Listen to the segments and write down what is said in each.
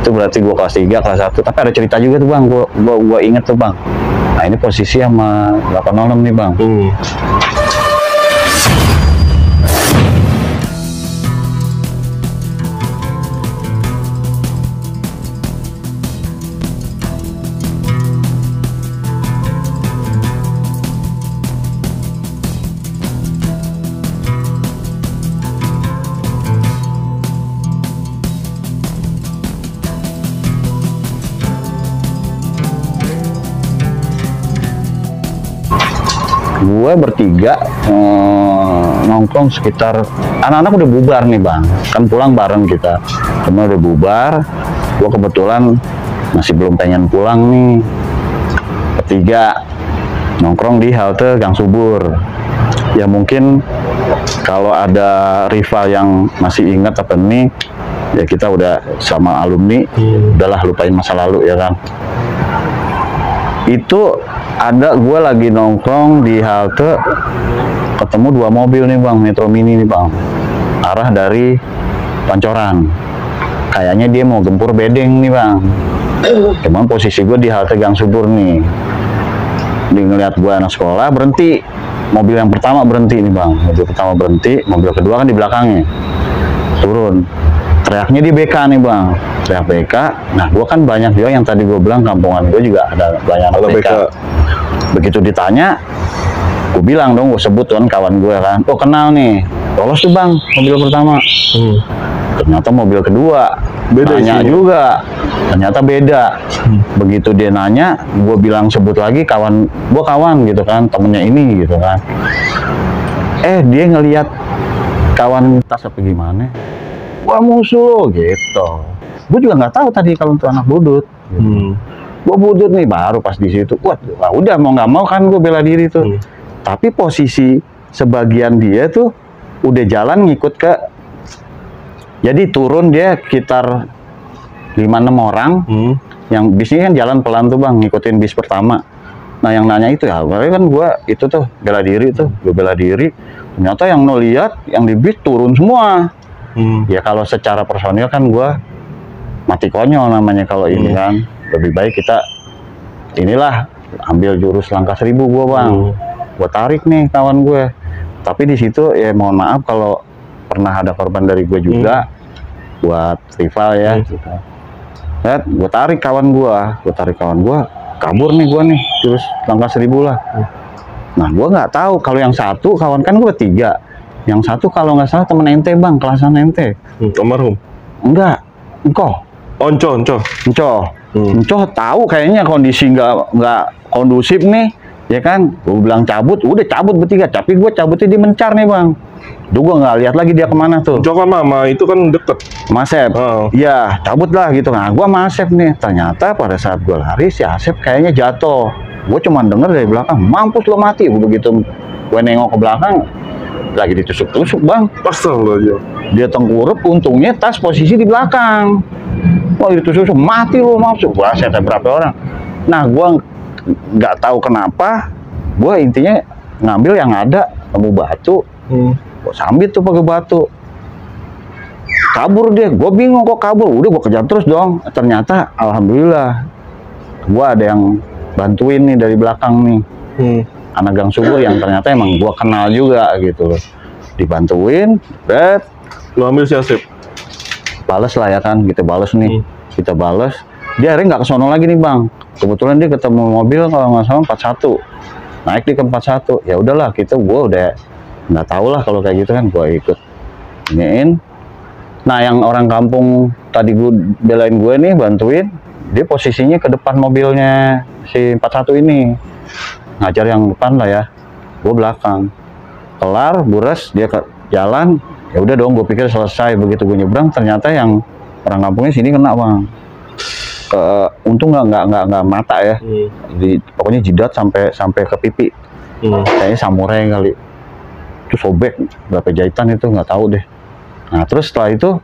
Itu berarti gue kelas 3, kelas 1. Tapi ada cerita juga tuh bang, gue inget tuh bang. Nah ini posisi sama 806 nih bang. Gue bertiga nongkrong sekitar, anak-anak udah bubar nih bang, kan pulang bareng kita, semua udah bubar. Gue kebetulan masih belum pengen pulang nih. Bertiga nongkrong di halte Gang Subur. Ya mungkin kalau ada rival yang masih ingat apa nih, ya kita udah sama alumni, udahlah lupain masa lalu ya kan. Itu ada gue lagi nongkrong di halte, ketemu 2 mobil nih bang, Metro Mini nih bang, arah dari Pancoran. Kayaknya dia mau gempur bedeng nih bang. Emang posisi gue di halte Gang Subur nih. Dia ngeliat gue anak sekolah, berhenti. Mobil yang pertama berhenti nih bang, mobil pertama berhenti, mobil kedua kan di belakangnya. Turun, teriaknya di BK nih bang, teriak BK. Nah gue kan banyak juga yang tadi gue bilang kampungan gue juga ada banyak BK. Begitu ditanya, gue bilang dong, gue sebut kan kawan gue kan, oh kenal nih, lolos tuh bang mobil pertama. Ternyata mobil kedua beda, nanya juga, ternyata beda. Begitu dia nanya, gue bilang sebut lagi kawan gue, kawan gitu kan, temennya ini gitu kan. Dia ngelihat kawan tas apa gimana, wah musuh gitu. Gue juga nggak tahu tadi kalau itu anak budut. Gue budut nih baru pas di situ. Wah, udah mau nggak mau kan gue bela diri tuh. Tapi posisi sebagian dia tuh udah jalan ngikut ke. Jadi turun dia sekitar 5-6 orang. Yang bisnya kan jalan pelan tuh bang, ngikutin bis pertama. Nah yang nanya itu ya, kan gue itu tuh bela diri tuh, gue bela diri. Ternyata yang ngeliat, yang di bis turun semua. Ya kalau secara personil kan gue mati konyol namanya kalau ini kan. Lebih baik kita inilah ambil jurus langkah 1000 gue bang. Gue tarik nih kawan gue. Tapi di situ ya mohon maaf kalau pernah ada korban dari gue juga buat rival ya. Lihat, gue tarik kawan gue, kabur nih gue nih jurus langkah 1000 lah. Nah gue nggak tahu kalau yang satu kawan kan gue 3, yang satu kalau nggak salah temen ente bang, kelasan ente. Almarhum? Enggak, Enco. Enco tahu kayaknya kondisi nggak kondusif nih, ya kan? Gue bilang cabut, udah cabut bertiga. Tapi gue cabutnya di Mencar nih bang. Duh gue nggak lihat lagi dia kemana tuh. Enco kan mama itu kan deket. Masep, ya cabut lah gitu. Nah gue sama Asep nih. Ternyata pada saat gue lari si Asep kayaknya jatuh. Gue cuma denger dari belakang, mampus lo mati. Begitu gue nengok ke belakang, lagi ditusuk-tusuk bang. Astagfirullah. Dia tengkurap, untungnya tas posisi di belakang. Wah ditusuk-tusuk, mati lo, mampus. Wah saya berapa orang. Nah gue nggak tahu kenapa, gue intinya ngambil yang ada, nemu batu, gue sambit tuh pakai batu. Kabur dia, gue bingung kok kabur. Udah gue kejar terus dong. Ternyata alhamdulillah, gue ada yang bantuin nih dari belakang nih. Anak Gang Subur yang ternyata emang gue kenal juga gitu loh. Dibantuin, lo ambil si Asep. Bales lah ya kan, kita bales nih, kita bales. Dia akhirnya nggak kesono lagi nih bang. Kebetulan dia ketemu mobil kalau nggak salah 41, naik di ke 41. Ya udahlah, gue udah nggak tahu lah kalau kayak gitu kan, gue ikut iniin. Nah yang orang kampung tadi gue belain gue nih, bantuin, dia posisinya ke depan mobilnya si 41 ini, ngajar yang depan lah ya, gue belakang. Kelar, bures, dia ke jalan. Ya udah dong, gue pikir selesai. Begitu gue nyebrang, ternyata yang orang kampungnya sini kena bang. Untung nggak mata ya. Pokoknya jidat sampai ke pipi. Kayaknya samurai kali. Itu sobek berapa jahitan itu nggak tahu deh. Nah terus setelah itu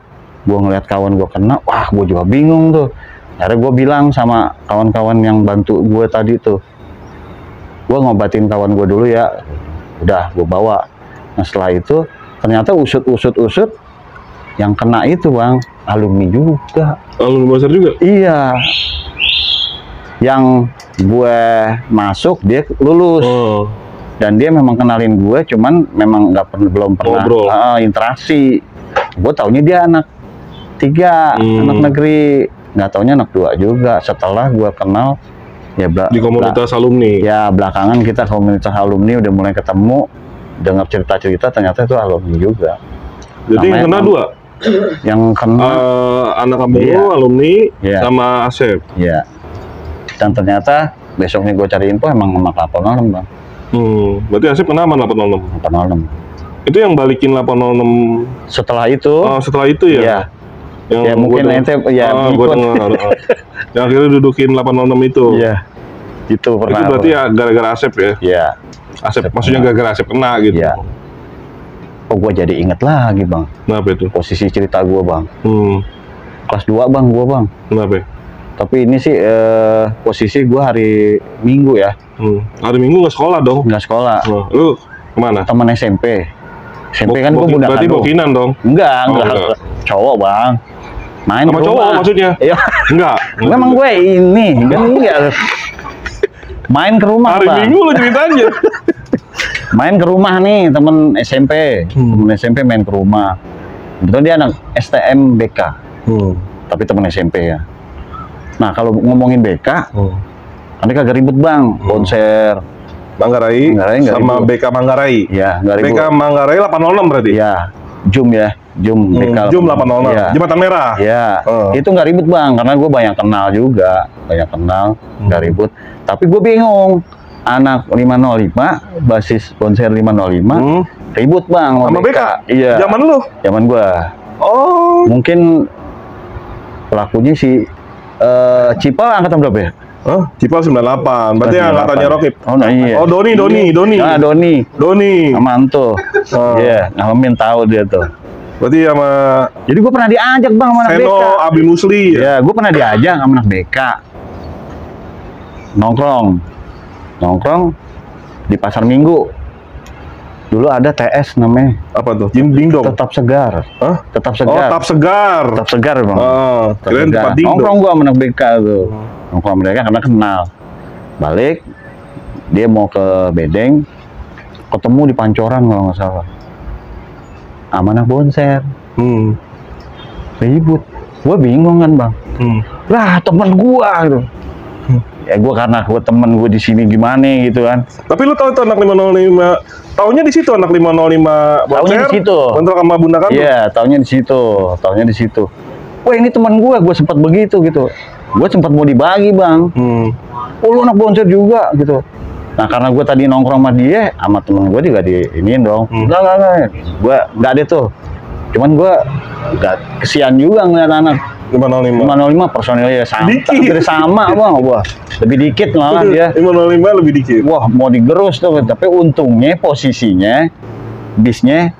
gue ngeliat kawan gue kena, wah gue juga bingung tuh. Akhirnya gue bilang sama kawan-kawan yang bantu gue tadi tuh, gue ngobatin kawan gue dulu ya. Udah gue bawa. Nah setelah itu ternyata usut Yang kena itu bang, alumni juga. Alumni Bonser juga? Iya. Yang gue masuk dia lulus. Oh. Dan dia memang kenalin gue, cuman memang belum pernah Ngobrol. interaksi. Gue taunya dia anak 3, anak negeri. Nggak taunya anak 2 juga. Setelah gue kenal, ya Di komunitas alumni? ya belakangan kita komunitas alumni udah mulai ketemu, dengar cerita-cerita, ternyata itu alumni juga. Jadi yang kena 2? Yang kena anak kampung Iya. lu, alumni, Iya. sama Asep? ya. Dan ternyata besoknya gue cari info emang anak 86 bang. Berarti Asep kena aman 806? 86. Itu yang balikin 806 Setelah itu, setelah itu ya? ya, Yang ya mungkin gua ente ya gua ikut. dengar. Yang akhirnya dudukin 806 itu? Iya, itu pernah. Itu berarti ya gara-gara Asep ya? Ya, Asep, maksudnya gara-gara Asep kena gitu? Iya. Oh gue jadi inget lagi bang, Kenapa itu? posisi cerita gue bang. Kelas 2 bang, gue bang. Kenapa? Tapi ini sih posisi gue hari Minggu ya. Hari Minggu nggak sekolah dong? Nggak sekolah. Lu kemana? Teman SMP. SMP kan gue budak Berarti kandung. bokinan dong? Enggak, Oh, enggak. enggak. Cowok bang. Main Sama ke cowok rumah. maksudnya? Iya. Enggak. Memang gue ini kan enggak. Main ke rumah Hari bang. Minggu lu ceritanya. Main ke rumah nih temen SMP. Temen SMP main ke rumah. Betul dia anak STM BK. Tapi temen SMP ya. Nah kalau ngomongin BK, nanti kagak ribet bang. Konser. Manggarai Nggak sama ribut. BK Manggarai. Ya nggak ribet. BK Manggarai 806 berarti? Ya. Jum ya. Jum BK. Jum 806. Iya. Jembatan Merah. Ya, itu nggak ribut bang, karena gue banyak kenal juga, nggak ribut. Tapi gue bingung, anak 505, basis konser 505, ribut bang Sama BK? Iya. Zaman lu? Zaman gue. Oh. Mungkin pelakunya si Cipal angkatan berapa ya? Cipal 98. Berarti angkatannya Rokib. Oh, nah, iya. Oh, Doni. Ah, Doni. Doni. Sama Anto. Iya, ngalamin tahu dia tuh. Berarti sama Jadi gue pernah diajak bang sama anak Seno BK. Abi Musli ya? Ya, gue pernah diajak sama anak BK nongkrong di Pasar Minggu. Dulu ada TS namanya. Apa tuh? Jim Dingdong. Tetap segar. Hah? Tetap Oh, segar. Tap Segar. Tetap segar bang. Tetap Keren segar. tempat Dingdong. Nongkrong gue sama anak BK tuh. Nongkrong sama mereka karena kenal. Balik, dia mau ke Bedeng, ketemu di Pancoran kalau nggak salah. Sama anak Bonser. Ribut. Gue bingung kan bang. Lah temen gue gitu. Ya gue karena gue temen gue di sini gimana gitu kan. Tapi lu tahu itu anak 505, taunya di situ anak 505 Taunya di situ. Kontrak sama Bunda kan? Iya, taunya di situ. Wah ini teman gue sempat begitu gitu. Gue sempat mau dibagi bang. Oh lu anak Bonser juga gitu. Nah karena gue tadi nongkrong sama dia, sama temen gue juga diiniin dong. Enggak. Gue nggak ada tuh. Cuman gue nggak kesian juga ngeliat anak 505. 505 personilnya hampir sama bang. Wah lebih dikit malah dia. 505 lebih dikit. Wah mau digerus tuh, tapi untungnya posisinya bisnya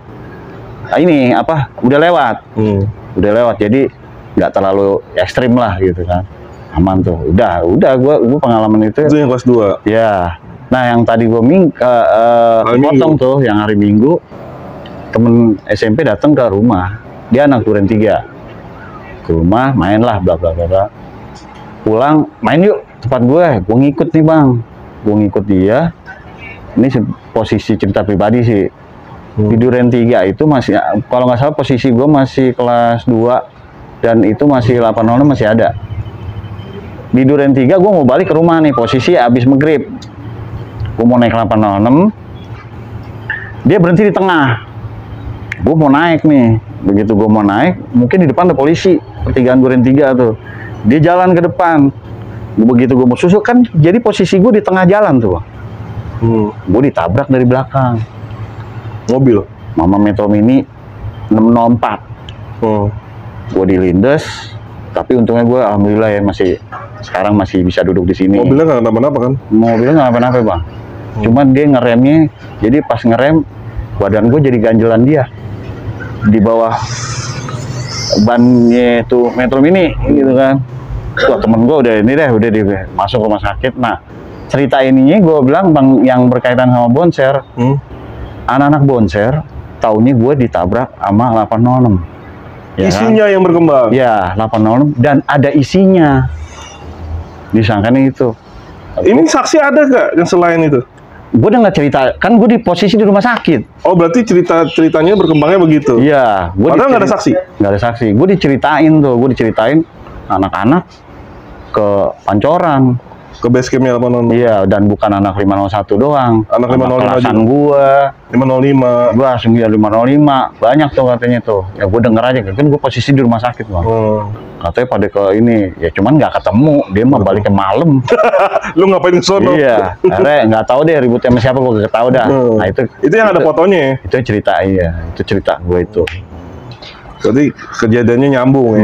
ini apa udah lewat, jadi nggak terlalu ekstrim lah gitu kan, aman tuh. Udah gue pengalaman itu Itu yang kelas 2. ya. Nah yang tadi gue potong tuh yang hari Minggu, temen SMP datang ke rumah, dia anak Duren 3 ke rumah, main lah bla bla bla, pulang main yuk tempat gue ngikut nih bang, gue ngikut dia. Ini posisi cerita pribadi sih. Di Duren 3 itu masih, kalau nggak salah posisi gue masih kelas 2 dan itu masih 806 masih ada. Di Duren 3 gue mau balik ke rumah nih, posisi abis maghrib. Gue mau naik 806, dia berhenti di tengah. Gue mau naik nih, begitu gue mau naik, mungkin di depan ada polisi, pertigaan Duren 3 tuh. Dia jalan ke depan. Begitu gue mau susuk kan, jadi posisi gue di tengah jalan tuh. Gue ditabrak dari belakang. Mobil? Mama Metro Mini 604. Gue dilindes, tapi untungnya gue alhamdulillah ya sekarang masih bisa duduk di sini. Mobilnya nggak kenapa-napa kan? Mobilnya nggak kenapa-napa bang. Cuman dia ngeremnya, jadi pas ngerem badan gue jadi ganjelan dia di bawah bannya tuh Metro Mini gitu kan. Wah temen gue udah masuk rumah sakit. Nah cerita ininya gue bilang bang, yang berkaitan sama Bonser, anak-anak Bonser taunya gue ditabrak sama 806. Ya, isinya yang berkembang. Ya, 806 dan ada isinya. Disangkanya itu. Ini saksi ada gak yang selain itu? Gue udah nggak cerita, kan gue di posisi di rumah sakit. Oh, berarti ceritanya berkembangnya begitu? Iya. Padahal nggak ada saksi? Nggak ada saksi. Gue diceritain anak-anak ke Pancoran. Ke base campnya 806? Iya, dan bukan anak 501 doang. Anak 505 kelasan juga? gue. 505? Gue langsung 505. Banyak tuh katanya tuh. Ya gue denger aja, kan gue posisi di rumah sakit bang. Katanya pada ke ini, ya cuman nggak ketemu. Dia mah balik ke malam. Lu ngapain ke sono? Iya, akhirnya nggak tahu deh ributnya sama siapa, gue nggak tahu dah. Nah itu yang ada fotonya ya? Itu cerita, iya. Itu cerita gue itu. Jadi kejadiannya nyambung ya?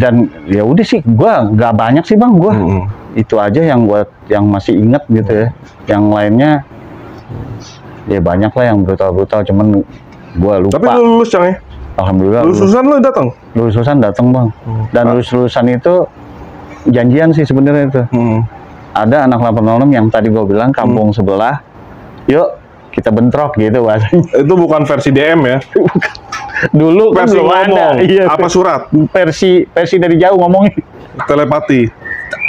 Dan ya udah sih, gue nggak banyak sih bang, gue itu aja yang gue yang masih inget gitu ya. Yang lainnya ya banyak lah yang brutal-brutal, cuman gue lupa. Tapi lu lulus Cang ya? Alhamdulillah. Lulusan lu datang? Lulusan datang bang. Dan lulusan itu janjian sih sebenarnya itu. Ada anak 806 yang tadi gue bilang kampung sebelah, yuk kita bentrok gitu bahasanya. Itu bukan versi DM ya? Dulu versi kan belum ada. Iya, apa surat? Versi dari jauh ngomongnya. Telepati.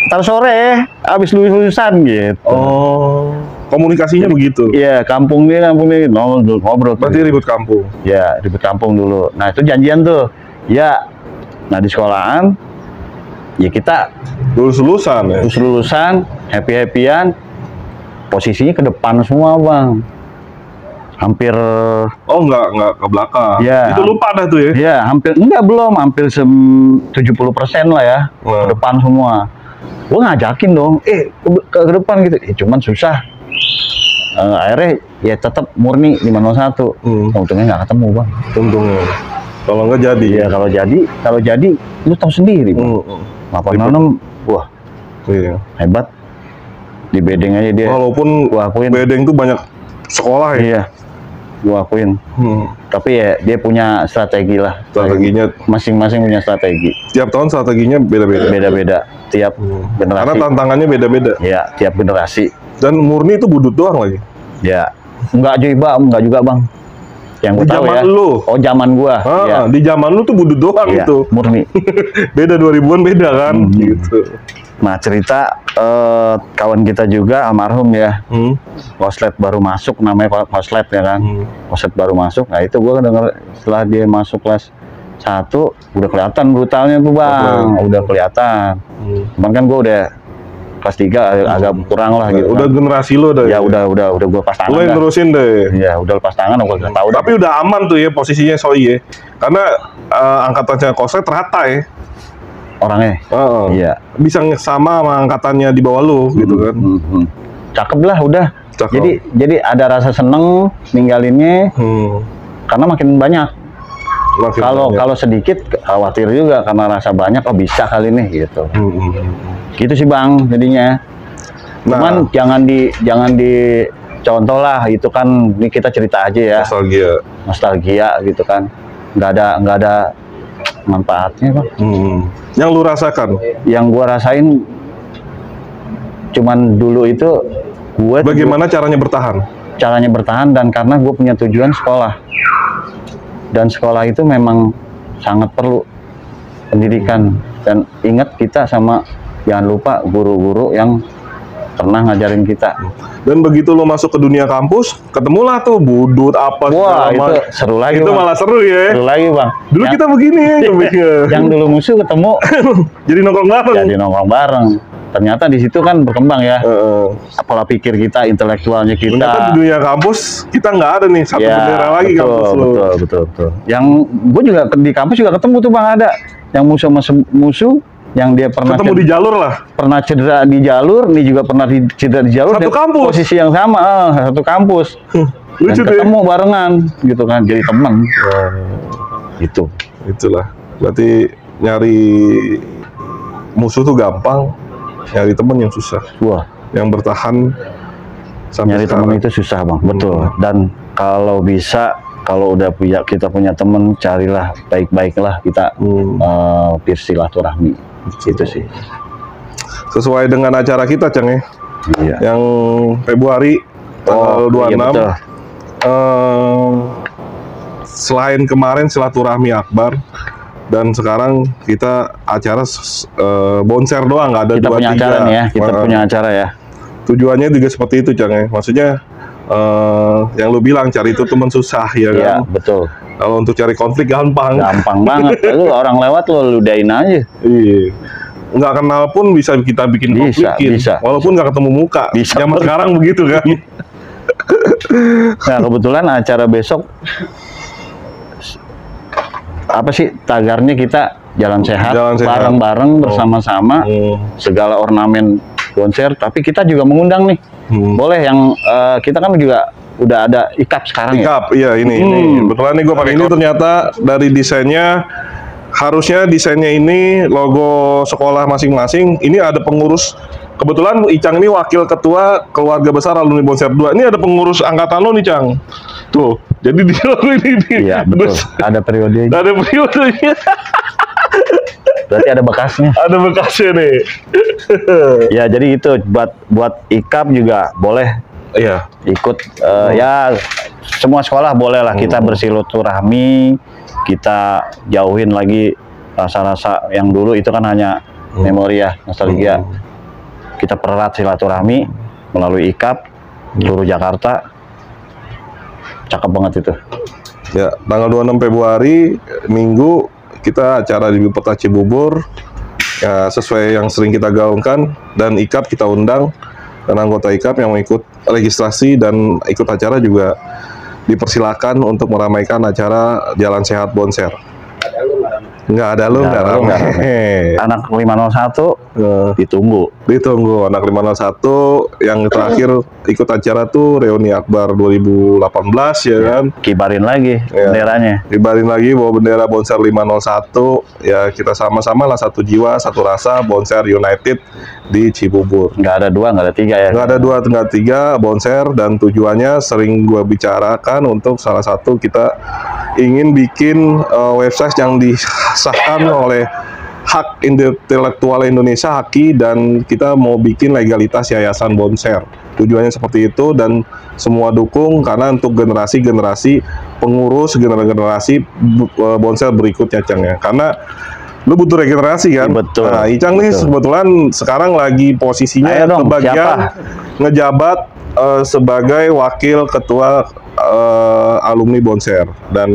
Ntar sore habis lulusan gitu. Oh, komunikasinya begitu. Iya, kampung dia ngobrol. Berarti ribut kampung. Ya, ribut kampung dulu. Nah, itu janjian tuh. Ya. Nah, di sekolahan ya kita lulusan ya. Lulusan, happy-happyan. Posisinya ke depan semua, Bang. Hampir enggak ke belakang. Ya, itu lupa dah tuh ya. Ya, hampir 70% lah ya. Ke depan semua. Gue ngajakin dong, ke depan gitu. Cuman susah. Akhirnya ya tetap murni 501. Untungnya nggak ketemu bang. Untungnya. Kalau nggak jadi. Iya, kalau jadi lu tahu sendiri bang. 806, wah, hebat. Di bedeng aja dia. Walaupun gua akuin, bedeng tuh banyak sekolah ya. Iya, gua akuin. Tapi ya dia punya strategi lah. Strateginya masing-masing punya strategi. Tiap tahun strateginya beda-beda. Beda-beda. Tiap generasi. Karena tantangannya beda-beda. Ya, tiap generasi. Dan murni itu budut doang lagi. Ya, enggak juga bang. Yang gua tahu ya. Lu. Oh, zaman gua. Ya. Di zaman lu tuh budut doang itu. Murni. Beda 2000-an beda kan, gitu. Nah, cerita kawan kita juga almarhum ya. Koslet baru masuk, namanya Koslet ya kan. Koslet baru masuk. Nah, itu gua denger setelah dia masuk kelas 1 udah kelihatan brutalnya tuh, Bang. Udah kelihatan. Cuman kan gua udah kelas 3 agak kurang lah gitu. Udah generasi lo dah. Ya, udah gua pas tangan. Lo yang terusin deh. Ya, udah lepas tangan gua enggak tahu. Tapi udah aman tuh ya posisinya Soi ya. Karena angkatannya Koslet rata ya. Orangnya. Iya. Bisa sama angkatannya di bawah lu gitu kan. Cakep lah udah. Cakep. Jadi ada rasa seneng ninggalinnya. Karena makin banyak. Kalau sedikit khawatir juga karena rasa banyak, oh bisa kali ini gitu. Gitu sih Bang jadinya. Cuman jangan dicontoh lah, itu kan ini kita cerita aja ya. Nostalgia gitu kan. Nggak ada manfaatnya Bang. Yang lu rasakan? Yang gua rasain cuman dulu itu bagaimana caranya bertahan? Caranya bertahan dan karena gue punya tujuan sekolah. Dan sekolah itu memang sangat perlu pendidikan. Dan ingat kita sama, jangan lupa guru-guru yang pernah ngajarin kita. Dan begitu lo masuk ke dunia kampus, ketemulah tuh budut apa segala macam. Itu seru lagi. Itu malah seru ya. Seru lagi Bang. Dulu kita begini ya. Yang dulu musuh ketemu jadi nongkrong bareng. Jadi nongkrong bareng. Ternyata di situ kan berkembang ya. Pola pikir kita, intelektualnya kita. Ternyata di dunia kampus kita nggak ada nih satu bendera lagi kampus lo. Betul. Yang gue juga di kampus juga ketemu tuh Bang, ada yang musuh yang dia pernah ketemu di jalur lah, pernah cedera di jalur, ini juga pernah cedera di jalur, satu kampus, posisi yang sama, satu kampus, lucu deh, ketemu barengan, gitu kan, jadi teman, itulah, berarti nyari musuh tuh gampang, nyari teman yang susah, yang bertahan, nyari teman itu susah Bang, betul, dan kalau bisa, kalau udah kita punya teman, carilah baik-baiklah kita bersilaturahmi. Itu sih sesuai dengan acara kita Cang ya. Iya. Yang Februari tanggal 26. Iya, selain kemarin silaturahmi akbar, Dan sekarang kita acara bonser doang, nggak ada Kita 2, punya 3. acara nih ya, kita punya acara ya. Tujuannya juga seperti itu, Cang ya. Maksudnya yang lu bilang cari itu teman susah ya Iya, kan. betul. Kalau untuk cari konflik gampang. Gampang banget. Lu orang lewat lu ludahin aja. Iya. Nggak kenal pun bisa kita bikin konflikin. Bisa. Walaupun nggak ketemu muka. Bisa. Zaman sekarang begitu kan. Nah, kebetulan acara besok apa sih tagarnya kita jalan sehat, Jalan sehat. bareng-bareng bersama-sama, segala ornamen konser. Tapi kita juga mengundang nih, boleh yang kita kan juga udah ada ikap sekarang ya. Ikap, iya ini. Kebetulan nih gue pakai ini ternyata dari desainnya. Harusnya desainnya ini logo sekolah masing-masing. Ini ada pengurus. Kebetulan Icang ini wakil ketua keluarga besar alumni Bonser 2. Ini ada pengurus angkatan lo nih, Cang. Tuh. Jadi di logo ini. Iya, betul. Ada periodenya. Ada periodenya. Berarti ada bekasnya. Ada bekasnya nih. Ya, jadi itu buat ikap juga boleh Iya. ikut ya semua sekolah boleh lah kita bersilaturahmi, kita jauhin lagi rasa-rasa yang dulu itu kan hanya memori ya, nostalgia. Kita pererat silaturahmi melalui ikap seluruh Jakarta. Cakep banget itu. Ya, tanggal 26 Februari Minggu kita acara di Kota Cibubur. Ya, sesuai yang sering kita gaungkan, dan ikap kita undang, dan anggota ikap yang mau ikut registrasi dan ikut acara juga dipersilakan untuk meramaikan acara Jalan Sehat Bonser. Nggak ada lu, nggak rame. Anak 501 ditunggu Anak 501 yang terakhir ikut acara tuh reuni Akbar 2018 ya kan. Kibarin lagi benderanya. Kibarin lagi bawa bendera Bonser 501. Ya kita sama-sama lah satu jiwa, satu rasa Bonser United di Cibubur. Nggak ada 2, nggak ada 3 ya. Nggak ada 2, nggak ada 3 Bonser, dan tujuannya sering gua bicarakan untuk salah satu kita ingin bikin website yang disahkan oleh Hak Intelektual Indonesia HAKI, dan kita mau bikin legalitas Yayasan Bonser. Tujuannya seperti itu, dan semua dukung karena untuk generasi-generasi pengurus, generasi Bonser berikutnya, Cang ya. Karena lu butuh regenerasi kan. Betul. Nah, Icang nih kebetulan sekarang lagi posisinya kebagian ngejabat sebagai wakil ketua alumni Bonser, dan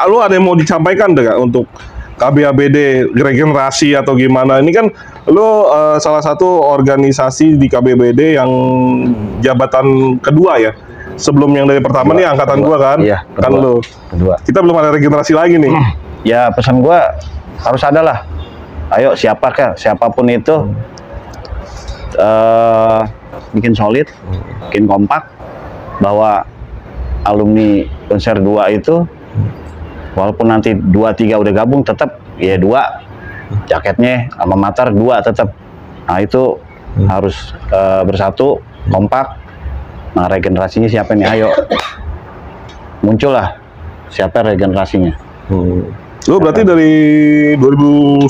lu ada yang mau disampaikan nggak untuk KBABD regenerasi atau gimana? Ini kan lu salah satu organisasi di KBABD yang jabatan kedua ya. Sebelum yang dari pertama nih angkatan gua kan. Iya, kan lu. Kedua. Kita belum ada regenerasi lagi nih. Ya pesan gua harus ada lah. Ayo siapapun itu bikin solid, bikin kompak, bahwa alumni Bonser 2 itu walaupun nanti 2-3 udah gabung, tetap ya 2 jaketnya alma mater 2 tetap. Nah itu harus bersatu, kompak. Nah regenerasinya siapa nih? Ayo muncullah siapa regenerasinya. Lu berarti dari 2019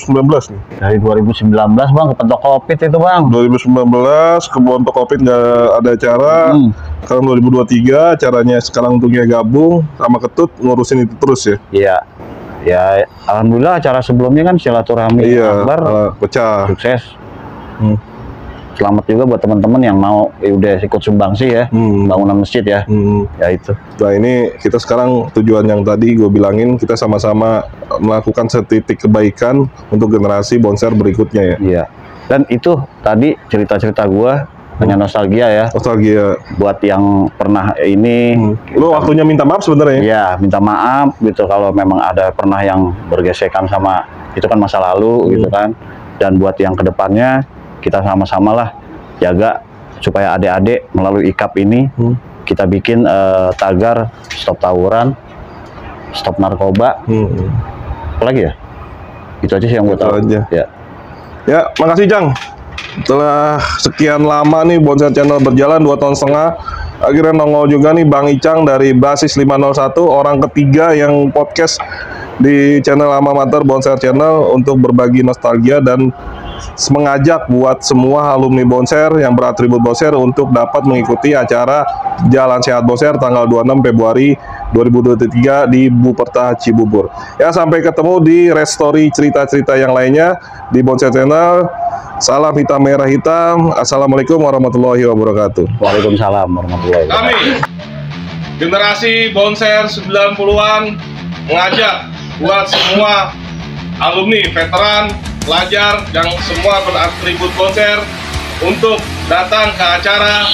nih? Dari 2019 bang, kepentok Covid itu bang. 2019 kepentok Covid nggak ada acara. Sekarang 2023 acaranya sekarang untungnya gabung sama Ketut ngurusin itu terus ya? Iya. Ya alhamdulillah acara sebelumnya kan silaturahmi Akbar pecah. sukses. Selamat juga buat teman-teman yang mau udah ikut sumbangsi ya, bangunan masjid ya. Ya itu. Nah ini kita sekarang tujuan yang tadi gue bilangin, kita sama-sama melakukan setitik kebaikan untuk generasi Bonser berikutnya ya. Iya. Dan itu tadi cerita-cerita gue hanya nostalgia ya. Nostalgia. Buat yang pernah ini. Lo waktunya minta maaf sebenarnya? Iya, minta maaf gitu kalau memang ada pernah yang bergesekan sama itu kan masa lalu gitu kan. Dan buat yang kedepannya kita sama-sama lah jaga supaya adik-adik melalui ikap ini kita bikin tagar stop tawuran, stop narkoba. Apalagi ya? Itu aja sih yang gue tahu. Ya, makasih Cang. Setelah sekian lama nih Bonser Channel berjalan 2,5 tahun, akhirnya nongol juga nih Bang Icang dari Basis 501, orang ketiga yang podcast di channel alma mater Bonser Channel untuk berbagi nostalgia dan mengajak buat semua alumni Bonser yang beratribut Bonser untuk dapat mengikuti acara Jalan Sehat Bonser tanggal 26 Februari 2023 di Buperta Cibubur. Ya, sampai ketemu di restory cerita-cerita yang lainnya di Bonser Channel. Salam hitam merah hitam. Assalamualaikum warahmatullahi wabarakatuh. Waalaikumsalam warahmatullahi wabarakatuh. Kami generasi Bonser 90-an mengajak buat semua alumni, veteran, pelajar, yang semua beratribut Bonser untuk datang ke acara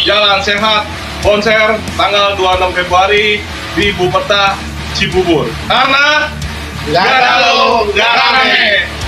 Jalan Sehat Bonser tanggal 26 Februari di Buperta Cibubur. Karena nggak ada lo, nggak rame.